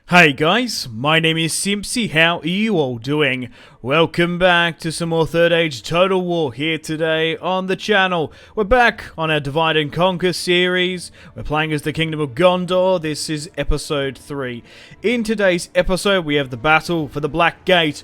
Hey guys, my name is Simpzy. How are you all doing? Welcome back to some more Third Age Total War here today on the channel. We're back on our Divide and Conquer series. We're playing as the Kingdom of Gondor. This is episode 3. In today's episode, we have the battle for the Black Gate.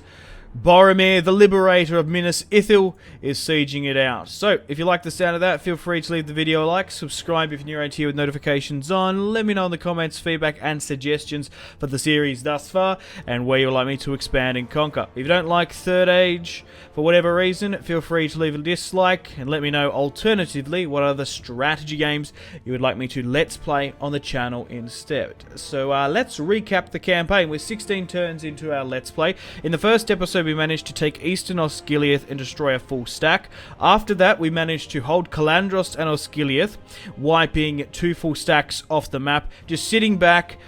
Boromir, the liberator of Minas Ithil, is sieging it out. So, if you like the sound of that, feel free to leave the video a like, subscribe if you're new around here with notifications on, let me know in the comments feedback and suggestions for the series thus far, and where you would like me to expand and conquer. If you don't like Third Age, for whatever reason, feel free to leave a dislike, and let me know alternatively what other strategy games you would like me to let's play on the channel instead. So, let's recap the campaign. We're 16 turns into our let's play. In the first episode, we managed to take Eastern Osgiliath and destroy a full stack. After that, we managed to hold Calandros and Osgiliath, wiping 2 full stacks off the map, just sitting back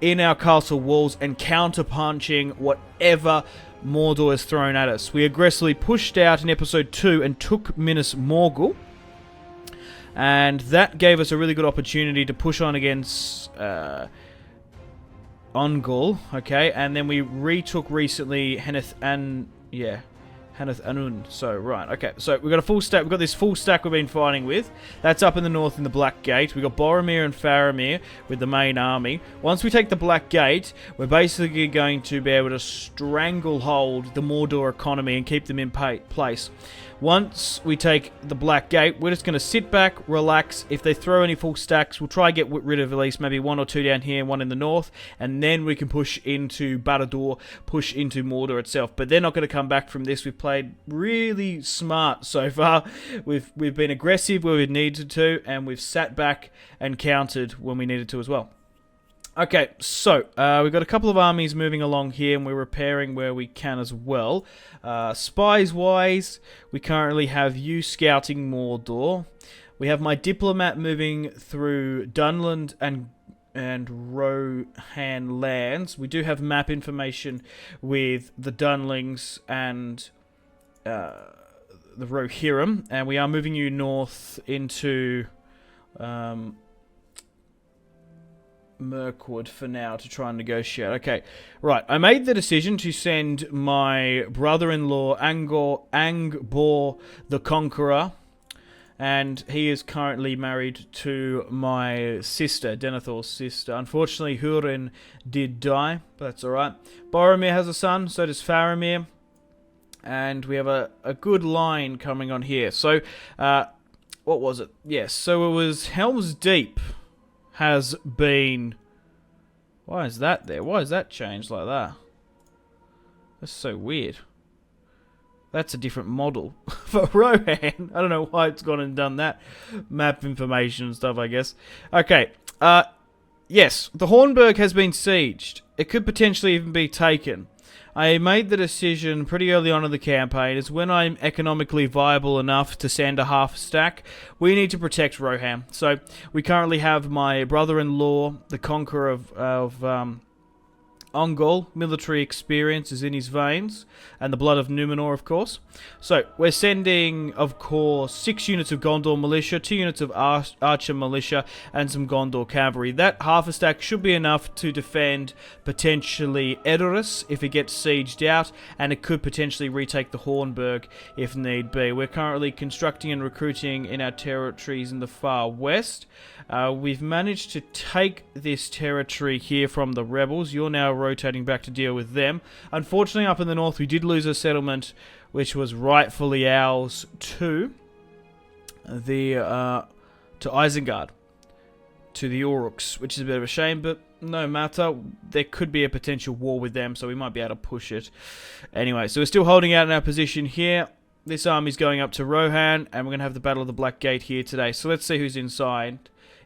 in our castle walls and counter-punching whatever Mordor is thrown at us. We aggressively pushed out in episode 2 and took Minas Morgul, and that gave us a really good opportunity to push on against Ongol, okay, and then we retook recently Haneth Anun. So, right, okay, so we've got a full stack, we've got this full stack we've been fighting with. That's up in the north in the Black Gate. We've got Boromir and Faramir with the main army. Once we take the Black Gate, we're basically going to be able to stranglehold the Mordor economy and keep them in place. Once we take the Black Gate, we're just going to sit back, relax. If they throw any full stacks, we'll try to get rid of at least maybe 1 or 2 down here, 1 in the north, and then we can push into Barad-dûr, push into Mordor itself. But they're not going to come back from this. We've played really smart so far. We've been aggressive where we needed to, and we've sat back and countered when we needed to as well. Okay, so we've got a couple of armies moving along here, and we're repairing where we can as well. Spies-wise, we currently have you scouting Mordor. We have my diplomat moving through Dunland and Rohan lands. We do have map information with the Dunlings and the Rohirrim, and we are moving you north into Mirkwood for now to try and negotiate. Okay, right. I made the decision to send my brother-in-law Angbor the Conqueror, and he is currently married to my sister, Denethor's sister. Unfortunately, Húrin did die, but that's alright. Boromir has a son, so does Faramir, and we have a good line coming on here. So, what was it? Yes, so it was Helm's Deep has been... Why is that there? Why is that changed like that? That's so weird. That's a different model for Rohan. I don't know why it's gone and done that. Map information and stuff, I guess. Okay. Yes, the Hornburg has been sieged. It could potentially even be taken. I made the decision pretty early on in the campaign is when I'm economically viable enough to send a half stack, we need to protect Rohan. So we currently have my brother-in-law, the Conqueror of Ongol. Military experience is in his veins, and the blood of Numenor, of course. So we're sending, of course, 6 units of Gondor militia, 2 units of Archer militia, and some Gondor cavalry. That half a stack should be enough to defend potentially Edoras if it gets sieged out, and it could potentially retake the Hornburg if need be. We're currently constructing and recruiting in our territories in the far west. We've managed to take this territory here from the rebels. You're now rotating back to deal with them. Unfortunately, up in the north, we did lose a settlement which was rightfully ours to Isengard, to the Uruks, which is a bit of a shame, but no matter. There could be a potential war with them, so we might be able to push it. Anyway, so we're still holding out in our position here. This army's going up to Rohan, and we're going to have the Battle of the Black Gate here today. So let's see who's inside.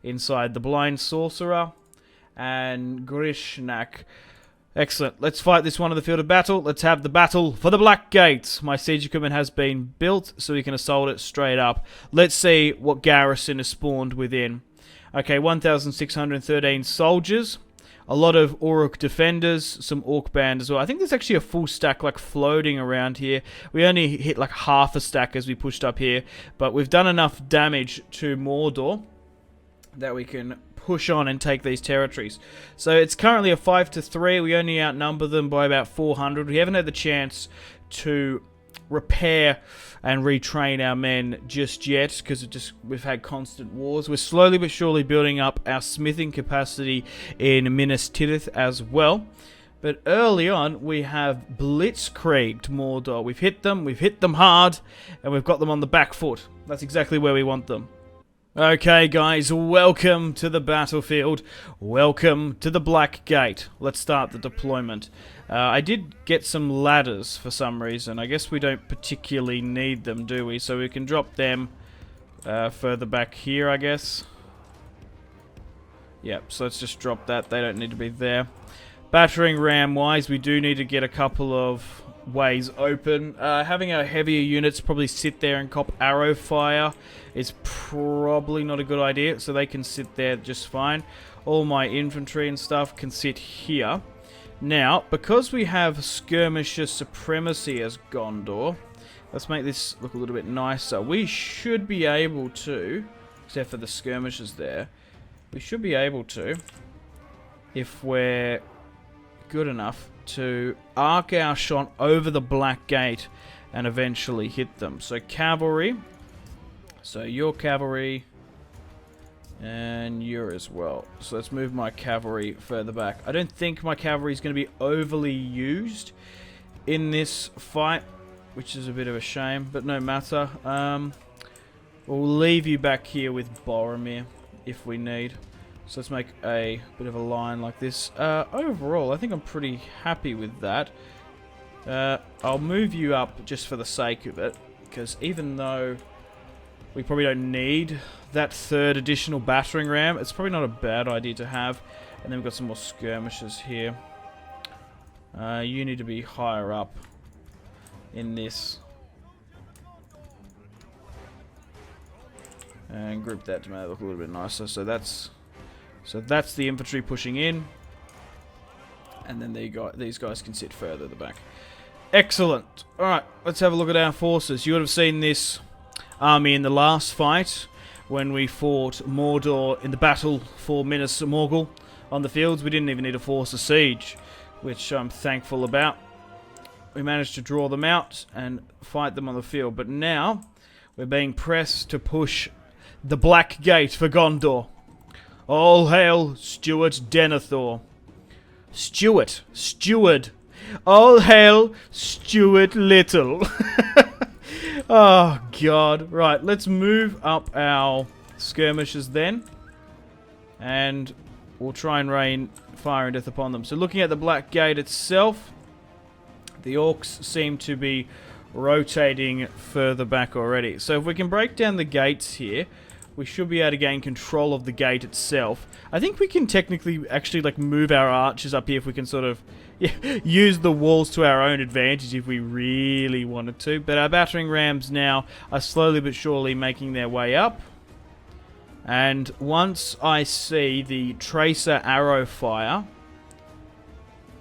Inside the Blind Sorcerer and Grishnak. Excellent. Let's fight this one on the field of battle. Let's have the battle for the Black Gate. My siege equipment has been built, so we can assault it straight up. Let's see what garrison is spawned within. Okay, 1,613 soldiers. A lot of Uruk defenders, some Orc band as well. I think there's actually a full stack like floating around here. We only hit like half a stack as we pushed up here, but we've done enough damage to Mordor that we can push on and take these territories. So it's currently a 5-3. We only outnumber them by about 400. We haven't had the chance to repair and retrain our men just yet because we've had constant wars. We're slowly but surely building up our smithing capacity in Minas Tirith as well. But early on, we have blitzkrieged Mordor. We've hit them hard, and we've got them on the back foot. That's exactly where we want them. Okay, guys, welcome to the battlefield. Welcome to the Black Gate. Let's start the deployment. I did get some ladders for some reason. I guess we don't particularly need them, do we? So we can drop them further back here, I guess. Yep, so let's just drop that. They don't need to be there. Battering ram-wise, we do need to get a couple of ways open. Having our heavier units probably sit there and cop arrow fire is probably not a good idea, so they can sit there just fine. All my infantry and stuff can sit here. Now, because we have skirmisher supremacy as Gondor, let's make this look a little bit nicer. We should be able to, except for the skirmishers there, we should be able to, if we're good enough, to arc our shot over the Black Gate and eventually hit them. So cavalry, so your cavalry, and you're as well. So let's move my cavalry further back. I don't think my cavalry is going to be overly used in this fight, which is a bit of a shame, but no matter. We'll leave you back here with Boromir if we need. So let's make a bit of a line like this. Overall, I think I'm pretty happy with that. I'll move you up just for the sake of it, because even though we probably don't need that third additional battering ram, it's probably not a bad idea to have. And then we've got some more skirmishers here. You need to be higher up in this. And group that to make it look a little bit nicer. So that's the infantry pushing in. And then these guys can sit further at the back. Excellent. Alright, let's have a look at our forces. You would have seen this army in the last fight when we fought Mordor in the battle for Minas Morgul on the fields. We didn't even need to force a siege, which I'm thankful about. We managed to draw them out and fight them on the field. But now we're being pressed to push the Black Gate for Gondor. All hail Stuart Denethor. Steward. All hail Stuart Little. Oh, God. Right, let's move up our skirmishers then. And we'll try and rain fire and death upon them. So looking at the Black Gate itself, the orcs seem to be rotating further back already. So if we can break down the gates here, we should be able to gain control of the gate itself. I think we can technically actually like move our archers up here if we can sort of use the walls to our own advantage if we really wanted to. But our battering rams now are slowly but surely making their way up. And once I see the tracer arrow fire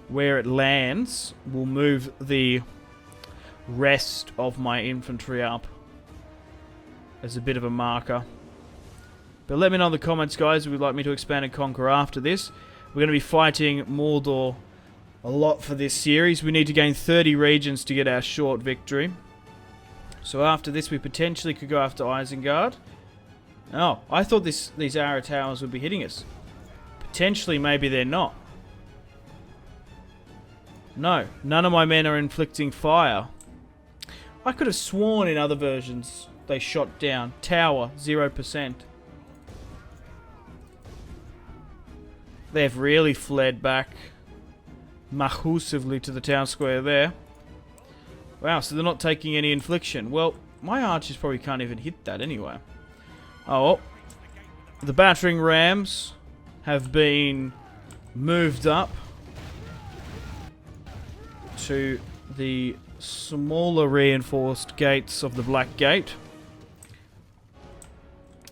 where it lands, we'll move the rest of my infantry up as a bit of a marker. But let me know in the comments, guys, if you'd like me to expand and conquer after this. We're going to be fighting Mordor a lot for this series. We need to gain 30 regions to get our short victory. So after this, we potentially could go after Isengard. Oh, I thought these arrow towers would be hitting us. Potentially, maybe they're not. No, none of my men are inflicting fire. I could have sworn in other versions they shot down. Tower, 0%. They've really fled back mahusively to the town square there. Wow, so they're not taking any infliction. Well, my archers probably can't even hit that anyway. Oh, well. The battering rams have been moved up to the smaller reinforced gates of the Black Gate.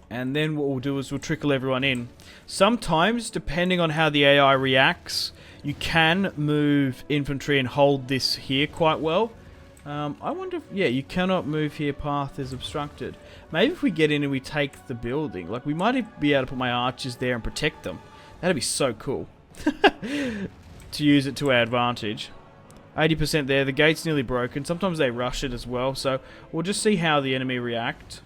And then what we'll do is we'll trickle everyone in. Sometimes, depending on how the AI reacts, you can move infantry and hold this here quite well. I wonder if... Yeah, you cannot move here. Path is obstructed. Maybe if we get in and we take the building. Like, we might be able to put my archers there and protect them. That'd be so cool. To use it to our advantage. 80% there. The gate's nearly broken. Sometimes they rush it as well. So, we'll just see how the enemy react.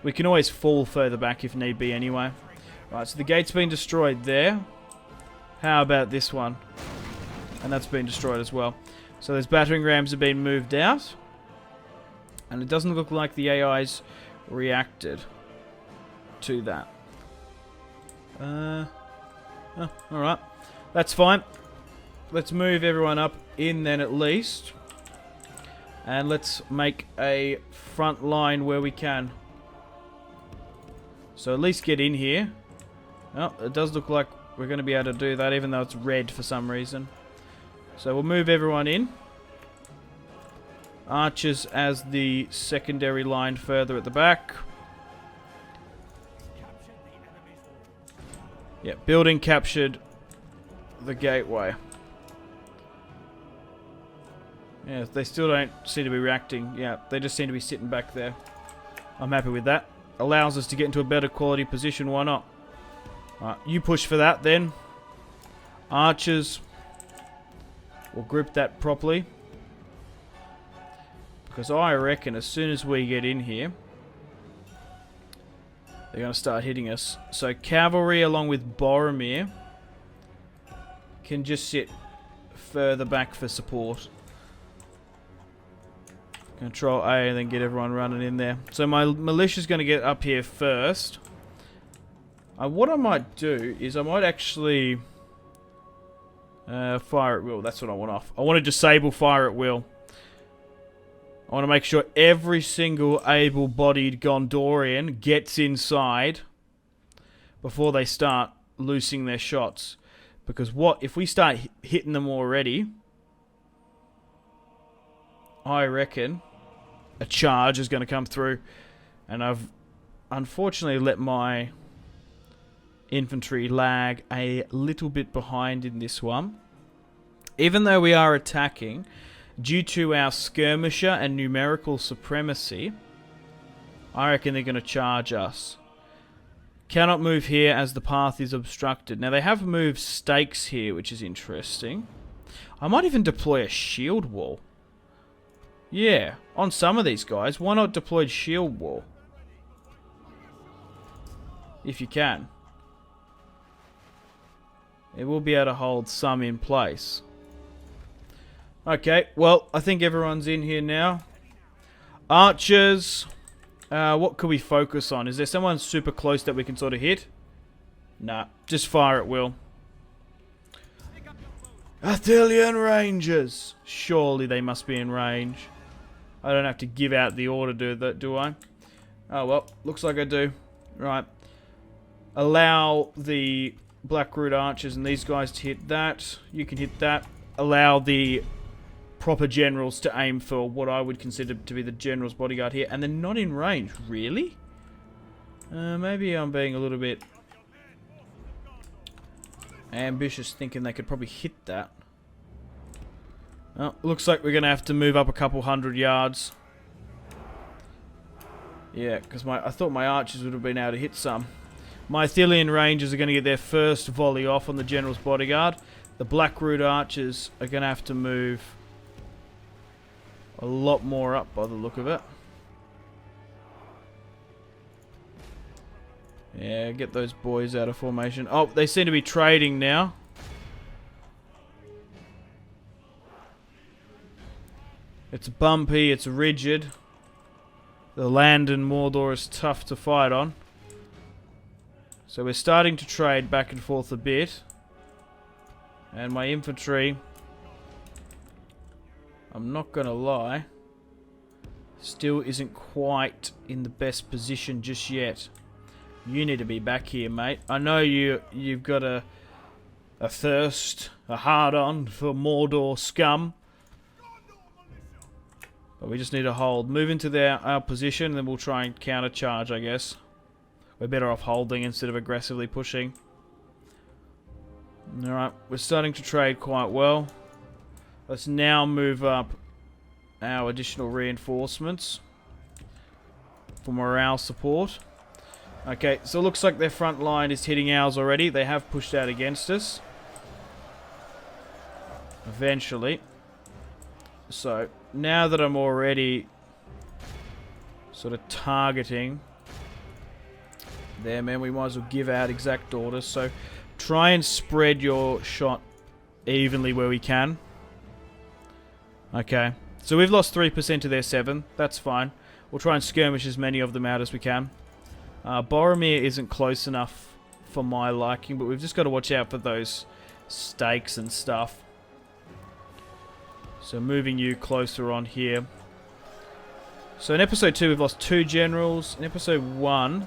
We can always fall further back if need be anyway. Right, so the gate's been destroyed there. How about this one? And that's been destroyed as well. So those battering rams have been moved out. And it doesn't look like the AI's reacted to that. Alright. That's fine. Let's move everyone up in then at least. And let's make a front line where we can. So at least get in here. Oh, it does look like we're going to be able to do that, even though it's red for some reason. So we'll move everyone in. Archers as the secondary line further at the back. Yeah, building captured the gateway. Yeah, they still don't seem to be reacting. Yeah, they just seem to be sitting back there. I'm happy with that. Allows us to get into a better quality position, why not? Alright, you push for that then. Archers. We'll group that properly. Because I reckon as soon as we get in here, they're going to start hitting us. So cavalry along with Boromir can just sit further back for support. Control A and then get everyone running in there. So my militia's going to get up here first. What I might do is I might actually fire at will. That's what I want off. I want to disable fire at will. I want to make sure every single able-bodied Gondorian gets inside before they start loosing their shots. Because what if we start hitting them already? I reckon a charge is going to come through, and I've unfortunately let my infantry lag a little bit behind in this one. Even though we are attacking, due to our skirmisher and numerical supremacy, I reckon they're going to charge us. Cannot move here as the path is obstructed. Now they have moved stakes here, which is interesting. I might even deploy a shield wall. Yeah, on some of these guys, why not deploy shield wall? If you can. It will be able to hold some in place. Okay, well, I think everyone's in here now. Archers. What could we focus on? Is there someone super close that we can sort of hit? Nah, just fire at will. Athelian Rangers. Surely they must be in range. I don't have to give out the order, do I? Oh, well, looks like I do. Right. Allow the Blackroot Archers and these guys to hit that. You can hit that. Allow the proper generals to aim for what I would consider to be the general's bodyguard here. And they're not in range. Really? Maybe I'm being a little bit ambitious, thinking they could probably hit that. Well, looks like we're going to have to move up a couple 100 yards. Yeah, because I thought my archers would have been able to hit some. My Athelian Rangers are going to get their first volley off on the general's bodyguard. The Blackroot Archers are going to have to move a lot more up by the look of it. Yeah, get those boys out of formation. Oh, they seem to be trading now. It's bumpy, it's rigid. The land in Mordor is tough to fight on. So we're starting to trade back and forth a bit. And my infantry, I'm not going to lie, still isn't quite in the best position just yet. You need to be back here, mate. I know you've got a thirst, a hard-on for Mordor scum. But we just need to hold. Move into our position, and then we'll try and counter-charge, I guess. We're better off holding instead of aggressively pushing. Alright, we're starting to trade quite well. Let's now move up our additional reinforcements for morale support. Okay, so it looks like their front line is hitting ours already. They have pushed out against us. Eventually. So, now that I'm already sort of targeting there, man, we might as well give out exact orders. So, try and spread your shot evenly where we can. Okay. So we've lost 3% to their 7. That's fine. We'll try and skirmish as many of them out as we can. Boromir isn't close enough for my liking, but we've just got to watch out for those stakes and stuff. So moving you closer on here. So in episode 2 we've lost 2 generals. In episode 1...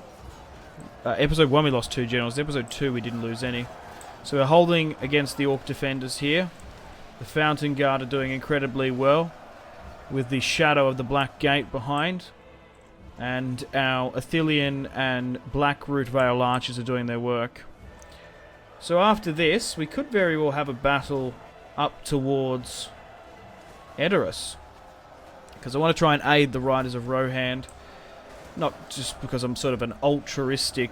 episode 1 we lost 2 generals. In episode 2 we didn't lose any. So we're holding against the Orc defenders here. The Fountain Guard are doing incredibly well, with the shadow of the Black Gate behind. And our Athelian and Black Root Vale archers are doing their work. So after this, we could very well have a battle up towards Edoras. Because I want to try and aid the Riders of Rohan. Not just because I'm sort of an altruistic,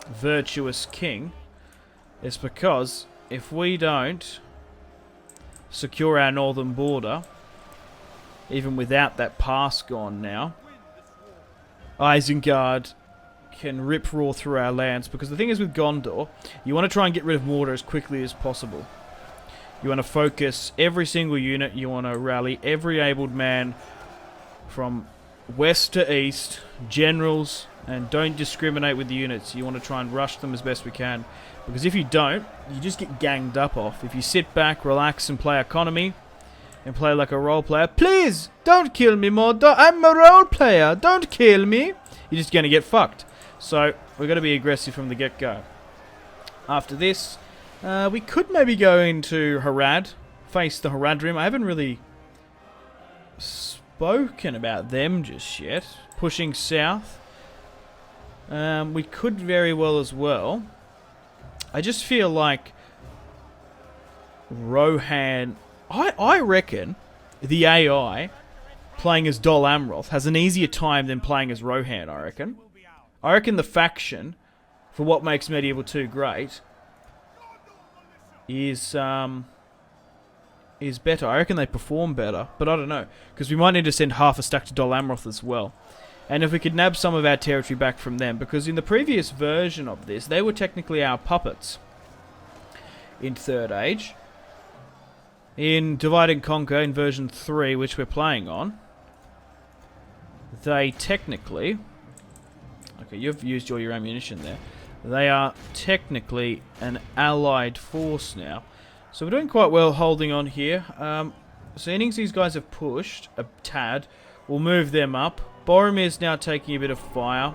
virtuous king. It's because if we don't secure our northern border, even without that pass gone now, Isengard can rip-roar through our lands. Because the thing is with Gondor, you want to try and get rid of Mordor as quickly as possible. You want to focus every single unit, you want to rally every abled man from west to east, generals, and don't discriminate with the units. You want to try and rush them as best we can. Because if you don't, you just get ganged up off. If you sit back, relax, and play economy, and play like a role player, please, don't kill me, Mordor, I'm a role player, don't kill me, you're just going to get fucked. So, we're going to be aggressive from the get-go. After this, we could maybe go into Harad, face the Haradrim. I haven't really spoken about them just yet. Pushing south. We could very well as well. I just feel like Rohan... I reckon the AI playing as Dol Amroth has an easier time than playing as Rohan, I reckon. I reckon the faction, for what makes Medieval 2 great, is better. I reckon they perform better, but I don't know. Because we might need to send half a stack to Dol Amroth as well. And if we could nab some of our territory back from them, because in the previous version of this, they were technically our puppets in Third Age. In Divide and Conquer, in version 3, which we're playing on, they technically... Okay, you've used all your ammunition there. They are technically an allied force now. So we're doing quite well holding on here. Seeing these guys have pushed a tad, we'll move them up. Boromir's now taking a bit of fire.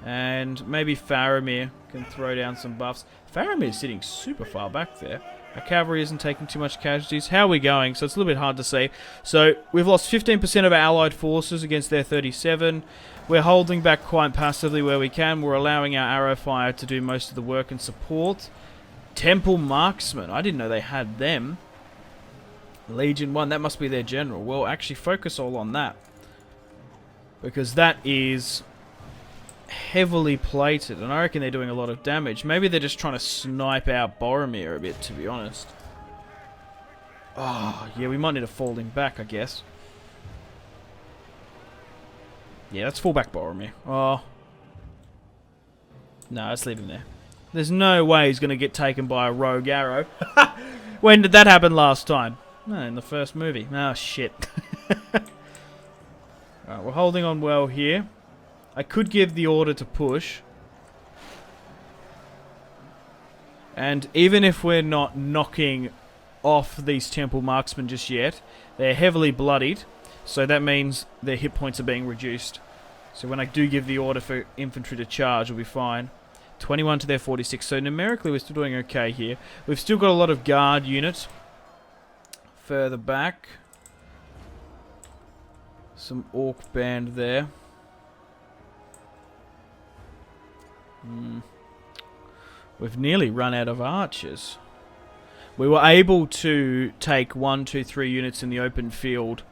And maybe Faramir can throw down some buffs. Faramir's sitting super far back there. Our cavalry isn't taking too much casualties. How are we going? So it's a little bit hard to see. So we've lost 15% of our allied forces against their 37. We're holding back quite passively where we can. We're allowing our arrow fire to do most of the work and support. Temple Marksmen. I didn't know they had them. Legion 1. That must be their general. Well, actually focus all on that. Because that is heavily plated, and I reckon they're doing a lot of damage. Maybe they're just trying to snipe out Boromir a bit, to be honest. Oh, yeah, we might need to fall him back, I guess. Yeah, let's fall back Boromir. Oh. No, let's leave him there. There's no way he's going to get taken by a rogue arrow. When did that happen last time? No, in the first movie. Oh, shit. Alright, we're holding on well here. I could give the order to push. And even if we're not knocking off these Temple Marksmen just yet, they're heavily bloodied. So that means their hit points are being reduced. So when I do give the order for infantry to charge, we'll be fine. 21 to their 46. So numerically, we're still doing okay here. We've still got a lot of guard units further back. Some orc band there. We've nearly run out of archers. We were able to take 1, 2, 3 units in the open field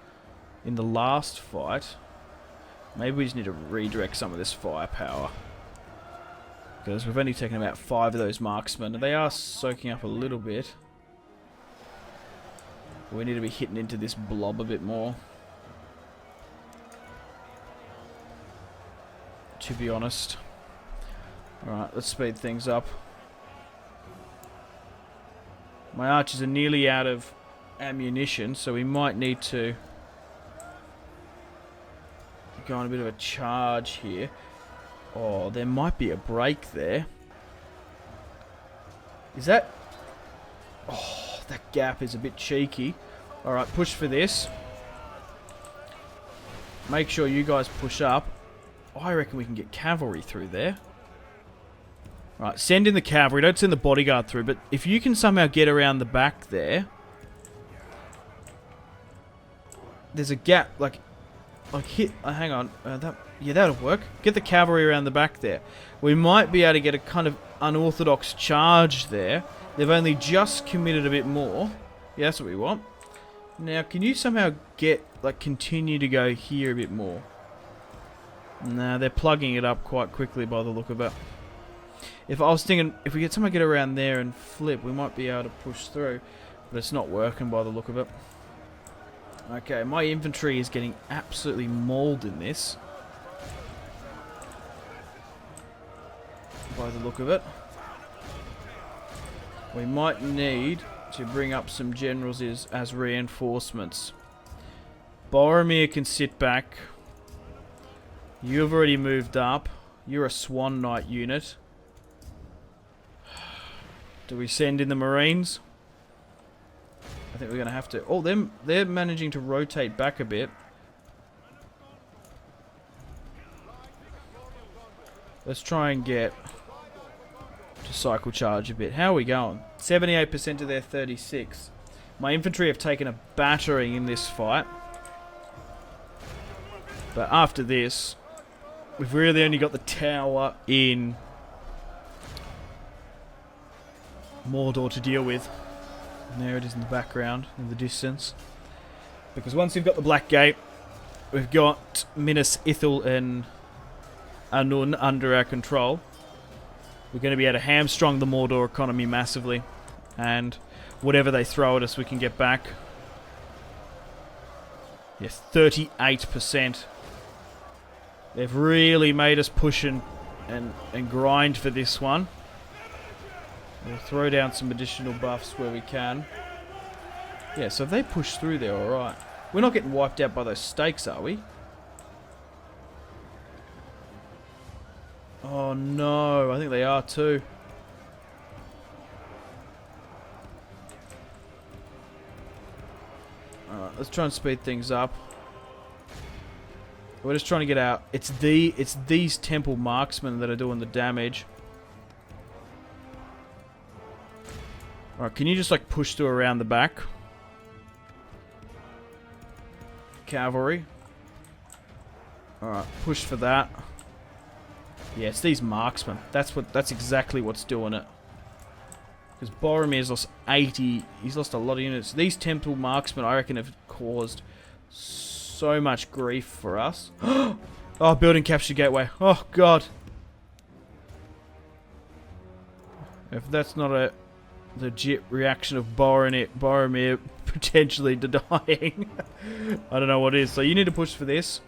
in the last fight. Maybe we just need to redirect some of this firepower. Because we've only taken about 5 of those marksmen, and they are soaking up a little bit. We need to be hitting into this blob a bit more, to be honest. Alright, let's speed things up. My archers are nearly out of ammunition, so we might need to go on a bit of a charge here. Oh, there might be a break there. Is that... Oh, that gap is a bit cheeky. Alright, push for this. Make sure you guys push up. I reckon we can get cavalry through there. Right, send in the cavalry. Don't send the bodyguard through, but if you can somehow get around the back there... There's a gap, like hit... hang on. Yeah, that'll work. Get the cavalry around the back there. We might be able to get a kind of unorthodox charge there. They've only just committed a bit more. Yeah, that's what we want. Now, can you somehow get, like, continue to go here a bit more? Nah, they're plugging it up quite quickly by the look of it. If I was thinking, if we get someone get around there and flip, we might be able to push through. But it's not working by the look of it. Okay, my infantry is getting absolutely mauled in this. By the look of it. We might need to bring up some generals as reinforcements. Boromir can sit back. You've already moved up. You're a Swan Knight unit. Do we send in the Marines? I think we're going to have to... Oh, they're managing to rotate back a bit. Let's try and get to cycle charge a bit. How are we going? 78% to their 36. My infantry have taken a battering in this fight. But after this, we've really only got the tower in Mordor to deal with. And there it is in the background, in the distance. Because once we've got the Black Gate, we've got Minas Ithil and Anun under our control. We're going to be able to hamstrung the Mordor economy massively. And whatever they throw at us, we can get back. Yes, 38%. They've really made us push and grind for this one. We'll throw down some additional buffs where we can. Yeah, so if they push through there, alright. We're not getting wiped out by those stakes, are we? Oh no, I think they are too. Alright, let's try and speed things up. We're just trying to get out. It's these temple marksmen that are doing the damage. Alright, can you just like push through around the back? Cavalry. Alright, push for that. Yeah, it's these marksmen. That's exactly what's doing it. Because Boromir's lost 80. He's lost a lot of units. These temple marksmen, I reckon, have caused so much grief for us. Oh, building capture gateway. Oh, God. If that's not a legit reaction of Boromir potentially dying, I don't know what is. So you need to push for this.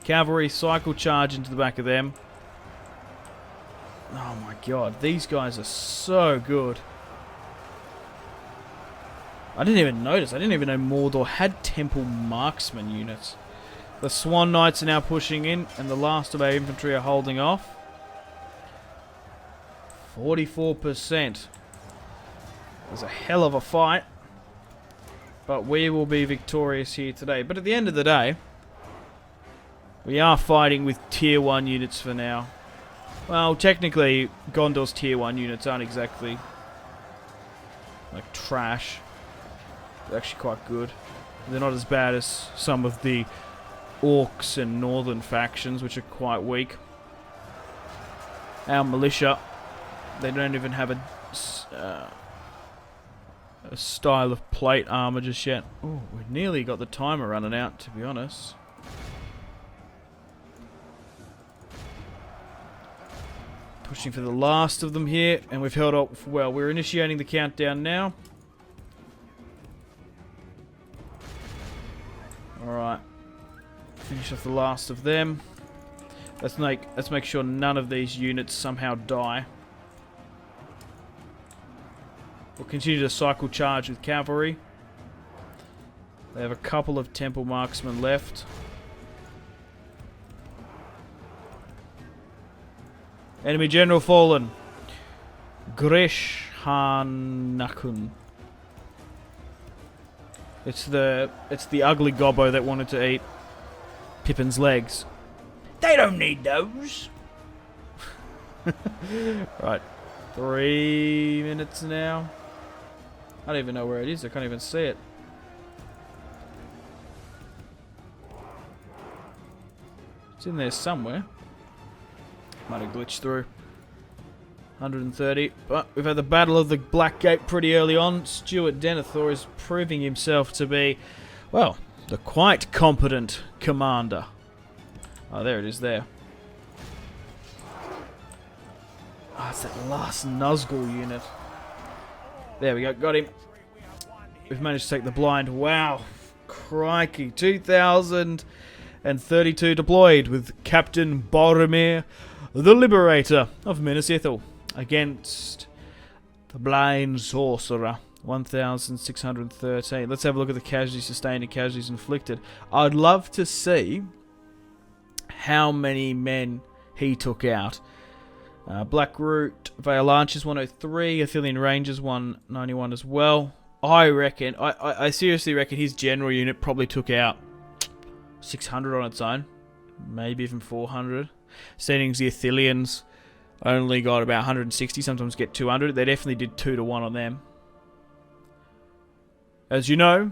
Cavalry, cycle charge into the back of them. Oh my god, these guys are so good. I didn't even notice. I didn't even know Mordor had temple marksman units. The Swan Knights are now pushing in, and the last of our infantry are holding off. 44%. It's a hell of a fight. But we will be victorious here today. But at the end of the day, we are fighting with tier 1 units for now. Well, technically, Gondor's tier 1 units aren't exactly like trash. They're actually quite good. They're not as bad as some of the Orcs and Northern factions, which are quite weak. Our militia, they don't even have a a style of plate armor just yet. Oh, we nearly got the timer running out, to be honest. Pushing for the last of them here, and we've held up well. We're initiating the countdown now. Alright. Finish off the last of them. Let's make sure none of these units somehow die. We'll continue to cycle charge with cavalry. They have a couple of temple marksmen left. Enemy general fallen. Grish Hanakun. It's the ugly gobbo that wanted to eat Pippin's legs. They don't need those. Right. 3 minutes now. I don't even know where it is. I can't even see it. It's in there somewhere. Might have glitched through. 130. But we've had the Battle of the Black Gate pretty early on. Stuart Denethor is proving himself to be, well, the quite competent commander. Oh, there it is there. Oh, it's that last Nazgul unit. There we go, got him. We've managed to take the blind. Wow, crikey. 2,032 deployed with Captain Boromir, the Liberator of Minas Ithil, against the Blind Sorcerer. 1,613. Let's have a look at the casualties sustained and casualties inflicted. I'd love to see how many men he took out. Black Root, Vale Archers 103, Athelian Rangers 191 as well. I reckon, I seriously reckon his general unit probably took out 600 on its own. Maybe even 400. Seeing the Athelians only got about 160, sometimes get 200. They definitely did 2 to 1 on them. As you know,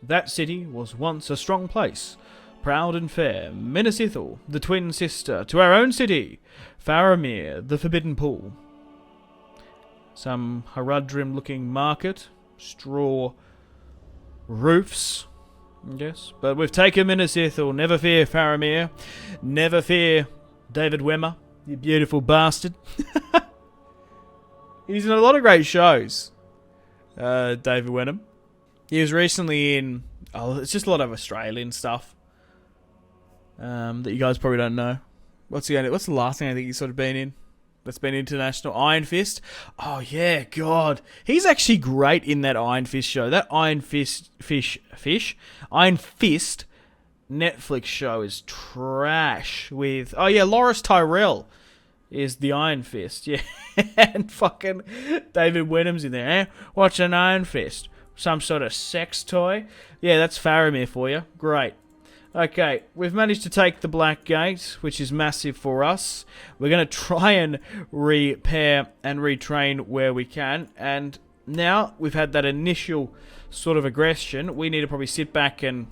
that city was once a strong place, proud and fair, Minas Ithil, the twin sister to our own city, Faramir, the Forbidden Pool. Some Haradrim-looking market, straw roofs, yes. But we've taken Minas Ithil. Never fear, Faramir. Never fear, David Wemmer, you beautiful bastard. He's in a lot of great shows, David Wenham. He was recently in, it's just a lot of Australian stuff that you guys probably don't know. What's the last thing I think he's sort of been in that's been international? Iron Fist. Oh yeah, God, he's actually great in that Iron Fist show. That Iron Fist Netflix show is trash. With Loris Tyrell is the Iron Fist. Yeah, and fucking David Wenham's in there. Eh? What's an Iron Fist? Some sort of sex toy? Yeah, that's Faramir for you. Great. Okay, we've managed to take the Black Gate, which is massive for us. We're going to try and repair and retrain where we can. And now we've had that initial sort of aggression, we need to probably sit back and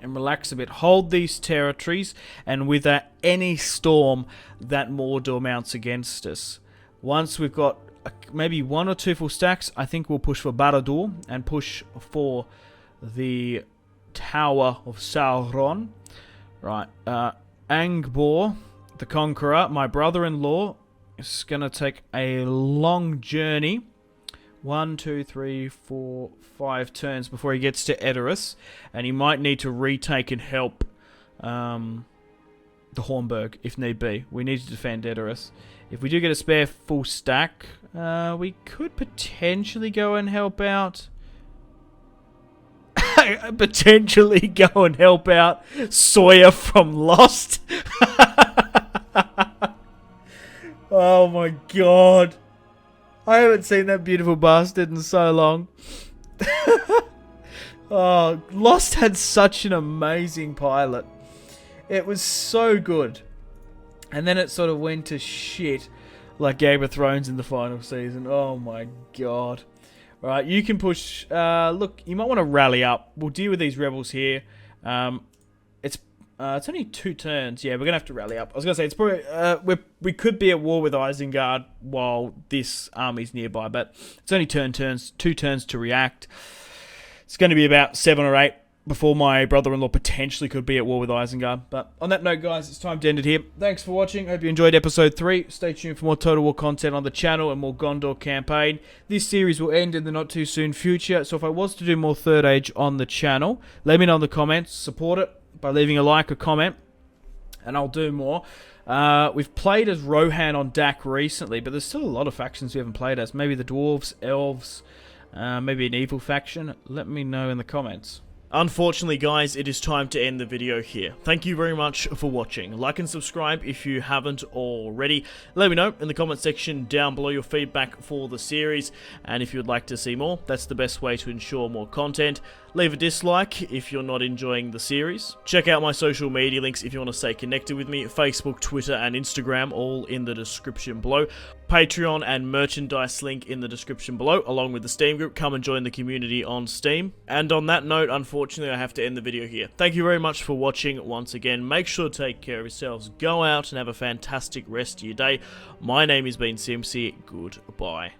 relax a bit. Hold these territories, and with any storm that Mordor mounts against us. Once we've got maybe 1 or 2 full stacks, I think we'll push for Barad-dûr and push for the Tower of Sauron. Right, Angbor, the Conqueror, my brother-in-law, is going to take a long journey. 1, 2, 3, 4, 5 turns before he gets to Edoras, and he might need to retake and help the Hornburg if need be. We need to defend Edoras. If we do get a spare full stack, we could potentially go and help out. Potentially go and help out Sawyer from Lost. Oh my god. I haven't seen that beautiful bastard in so long. Oh, Lost had such an amazing pilot. It was so good. And then it sort of went to shit like Game of Thrones in the final season. Oh my god. Alright, you can push... look, you might want to rally up. We'll deal with these rebels here. It's only 2 turns. Yeah, we're going to have to rally up. I was going to say, it's probably... we could be at war with Isengard while this army's nearby, but it's only 2 turns to react. It's going to be about 7 or 8 before my brother-in-law potentially could be at war with Isengard. But on that note, guys, it's time to end it here. Thanks for watching. Hope you enjoyed episode 3. Stay tuned for more Total War content on the channel and more Gondor campaign. This series will end in the not-too-soon future, so if I was to do more Third Age on the channel, let me know in the comments. Support it by leaving a like or comment, and I'll do more. We've played as Rohan on Dak recently, but there's still a lot of factions we haven't played as. Maybe the Dwarves, Elves, maybe an evil faction. Let me know in the comments. Unfortunately, guys, it is time to end the video here. Thank you very much for watching. Like and subscribe if you haven't already. Let me know in the comment section down below your feedback for the series, and if you'd like to see more, that's the best way to ensure more content. Leave a dislike if you're not enjoying the series. Check out my social media links if you want to stay connected with me. Facebook, Twitter, and Instagram, all in the description below. Patreon and merchandise link in the description below, along with the Steam group. Come and join the community on Steam. And on that note, unfortunately, I have to end the video here. Thank you very much for watching once again. Make sure to take care of yourselves. Go out and have a fantastic rest of your day. My name has been Simpzy. Goodbye.